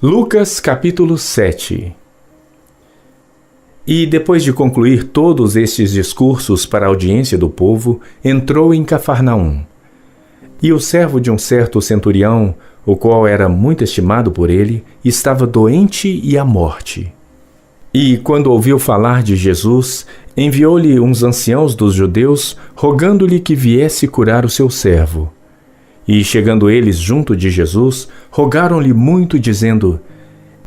Lucas capítulo 7. E depois de concluir todos estes discursos para a audiência do povo, entrou em Cafarnaum. E o servo de um certo centurião, o qual era muito estimado por ele, estava doente e à morte. E, quando ouviu falar de Jesus, enviou-lhe uns anciãos dos judeus, rogando-lhe que viesse curar o seu servo. E, chegando eles junto de Jesus, rogaram-lhe muito, dizendo: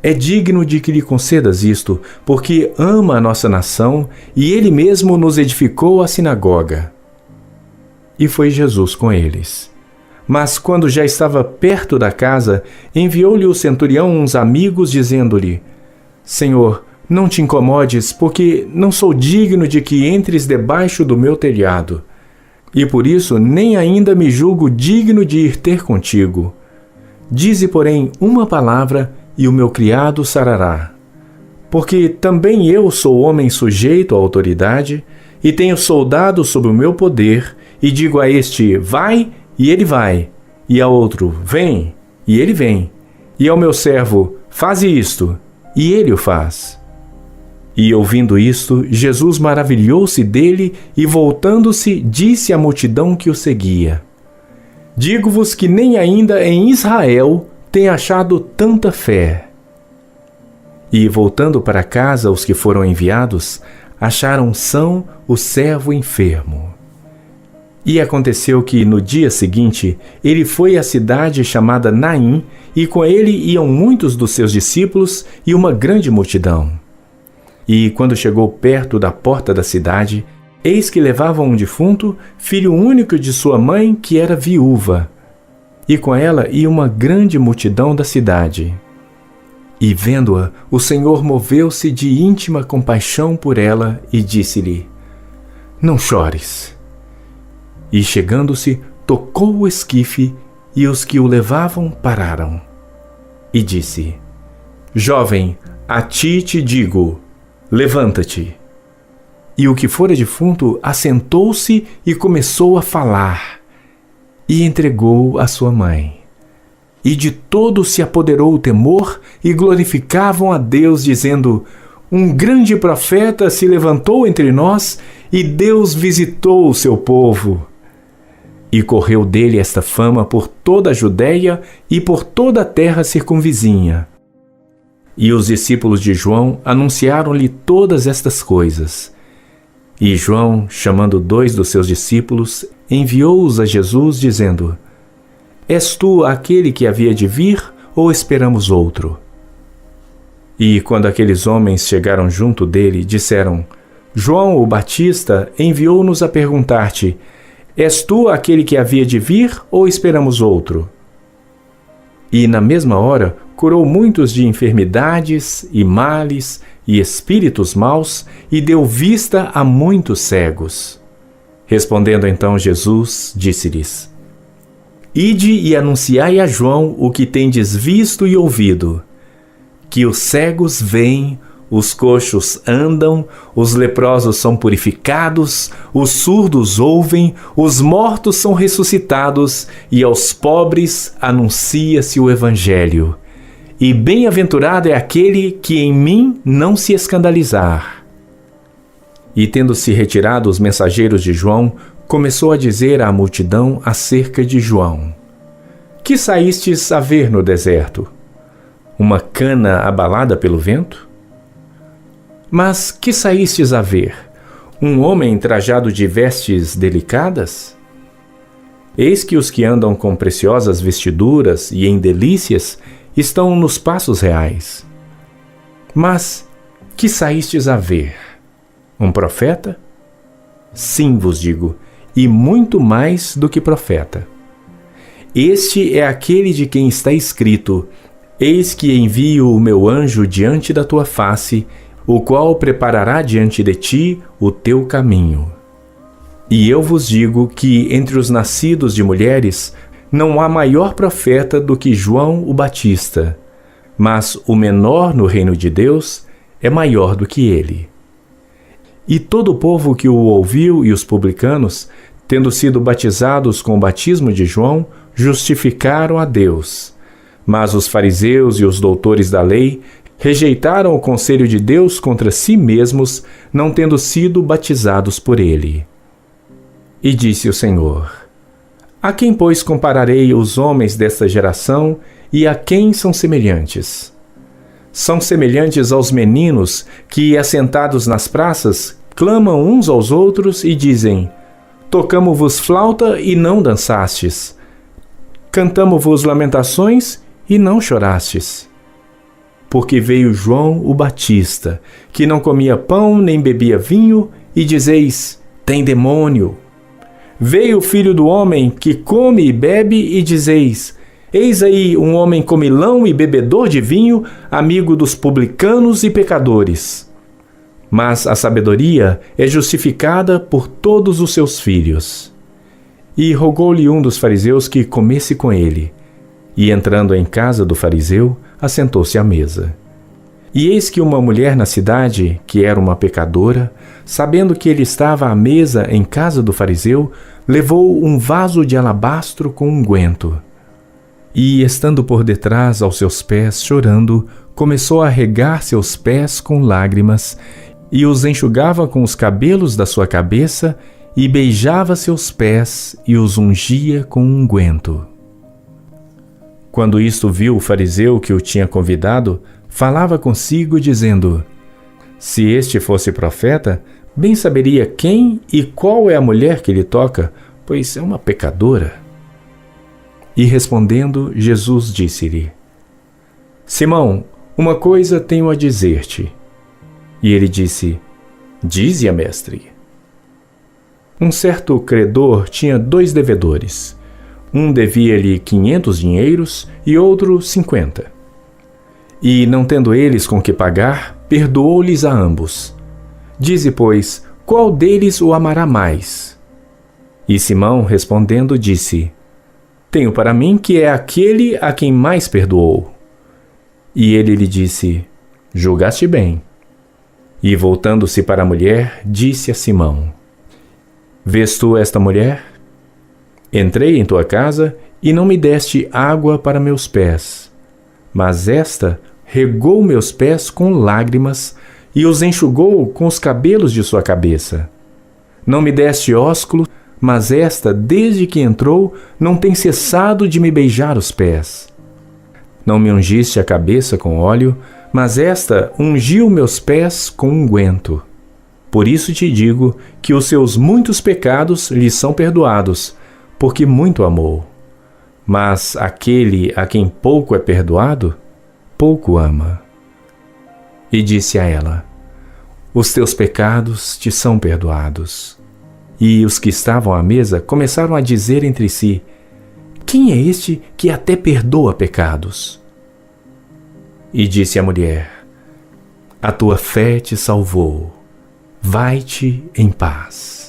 É digno de que lhe concedas isto, porque ama a nossa nação, e ele mesmo nos edificou a sinagoga. E foi Jesus com eles. Mas, quando já estava perto da casa, enviou-lhe o centurião uns amigos, dizendo-lhe: Senhor, não te incomodes, porque não sou digno de que entres debaixo do meu telhado. E por isso nem ainda me julgo digno de ir ter contigo. Dize, porém, uma palavra, e o meu criado sarará. Porque também eu sou homem sujeito à autoridade, e tenho soldados sob o meu poder, e digo a este: vai, e ele vai, e ao outro: vem, e ele vem, e ao meu servo: faze isto, e ele o faz. E ouvindo isto, Jesus maravilhou-se dele e, voltando-se, disse à multidão que o seguia: Digo-vos que nem ainda em Israel tem achado tanta fé. E, voltando para casa os que foram enviados, acharam são o servo enfermo. E aconteceu que, no dia seguinte, ele foi à cidade chamada Naim, e com ele iam muitos dos seus discípulos e uma grande multidão. E, quando chegou perto da porta da cidade, eis que levavam um defunto, filho único de sua mãe, que era viúva. E com ela ia uma grande multidão da cidade. E, vendo-a, o Senhor moveu-se de íntima compaixão por ela e disse-lhe: Não chores. E, chegando-se, tocou o esquife, e os que o levavam pararam. E disse: Jovem, a ti te digo, levanta-te. E o que fora defunto assentou-se e começou a falar, e entregou a sua mãe. E de todos se apoderou o temor, e glorificavam a Deus, dizendo: Um grande profeta se levantou entre nós, e Deus visitou o seu povo. E correu dele esta fama por toda a Judéia e por toda a terra circunvizinha. E os discípulos de João anunciaram-lhe todas estas coisas. E João, chamando 2 dos seus discípulos, enviou-os a Jesus, dizendo: És tu aquele que havia de vir, ou esperamos outro? E quando aqueles homens chegaram junto dele, disseram: João o Batista enviou-nos a perguntar-te: És tu aquele que havia de vir, ou esperamos outro? E na mesma hora curou muitos de enfermidades e males e espíritos maus, e deu vista a muitos cegos. Respondendo então Jesus, disse-lhes: Ide e anunciai a João o que tendes visto e ouvido, que os cegos veem, os coxos andam, os leprosos são purificados, os surdos ouvem, os mortos são ressuscitados, e aos pobres anuncia-se o Evangelho. E bem-aventurado é aquele que em mim não se escandalizar. E tendo-se retirado os mensageiros de João, começou a dizer à multidão acerca de João: Que saístes a ver no deserto? Uma cana abalada pelo vento? Mas que saístes a ver? Um homem trajado de vestes delicadas? Eis que os que andam com preciosas vestiduras e em delícias estão nos passos reais. Mas que saístes a ver? Um profeta? Sim, vos digo, e muito mais do que profeta. Este é aquele de quem está escrito: Eis que envio o meu anjo diante da tua face, o qual preparará diante de ti o teu caminho. E eu vos digo que entre os nascidos de mulheres não há maior profeta do que João o Batista, mas o menor no reino de Deus é maior do que ele. E todo o povo que o ouviu e os publicanos, tendo sido batizados com o batismo de João, justificaram a Deus. Mas os fariseus e os doutores da lei rejeitaram o conselho de Deus contra si mesmos, não tendo sido batizados por ele. E disse o Senhor: A quem, pois, compararei os homens desta geração, e a quem são semelhantes? São semelhantes aos meninos que, assentados nas praças, clamam uns aos outros e dizem: Tocamo-vos flauta e não dançastes. Cantamo-vos lamentações e não chorastes. Porque veio João o Batista, que não comia pão nem bebia vinho, e dizeis: Tem demônio. Veio o Filho do Homem, que come e bebe, e dizeis: Eis aí um homem comilão e bebedor de vinho, amigo dos publicanos e pecadores. Mas a sabedoria é justificada por todos os seus filhos. E rogou-lhe um dos fariseus que comesse com ele. E entrando em casa do fariseu, assentou-se à mesa. E eis que uma mulher na cidade, que era uma pecadora, sabendo que ele estava à mesa em casa do fariseu, levou um vaso de alabastro com unguento. E, estando por detrás aos seus pés, chorando, começou a regar seus pés com lágrimas, e os enxugava com os cabelos da sua cabeça, e beijava seus pés, e os ungia com unguento. Quando isto viu o fariseu que o tinha convidado, falava consigo, dizendo: Se este fosse profeta, bem saberia quem e qual é a mulher que lhe toca, pois é uma pecadora. E respondendo, Jesus disse-lhe: Simão, uma coisa tenho a dizer-te. E ele disse: Dize-a, mestre. Um certo credor tinha 2 devedores. Um devia-lhe 500 dinheiros e outro 50. E, não tendo eles com que pagar, perdoou-lhes a ambos. Dize, pois, qual deles o amará mais? E Simão, respondendo, disse: Tenho para mim que é aquele a quem mais perdoou. E ele lhe disse: Julgaste bem. E, voltando-se para a mulher, disse a Simão: Vês tu esta mulher? Entrei em tua casa e não me deste água para meus pés, mas esta regou meus pés com lágrimas e os enxugou com os cabelos de sua cabeça. Não me deste ósculo, mas esta, desde que entrou, não tem cessado de me beijar os pés. Não me ungiste a cabeça com óleo, mas esta ungiu meus pés com unguento. Por isso te digo que os seus muitos pecados lhe são perdoados, porque muito amou. Mas aquele a quem pouco é perdoado, pouco ama. E disse a ela: Os teus pecados te são perdoados. E os que estavam à mesa começaram a dizer entre si: Quem é este que até perdoa pecados? E disse a mulher: A tua fé te salvou. Vai-te em paz.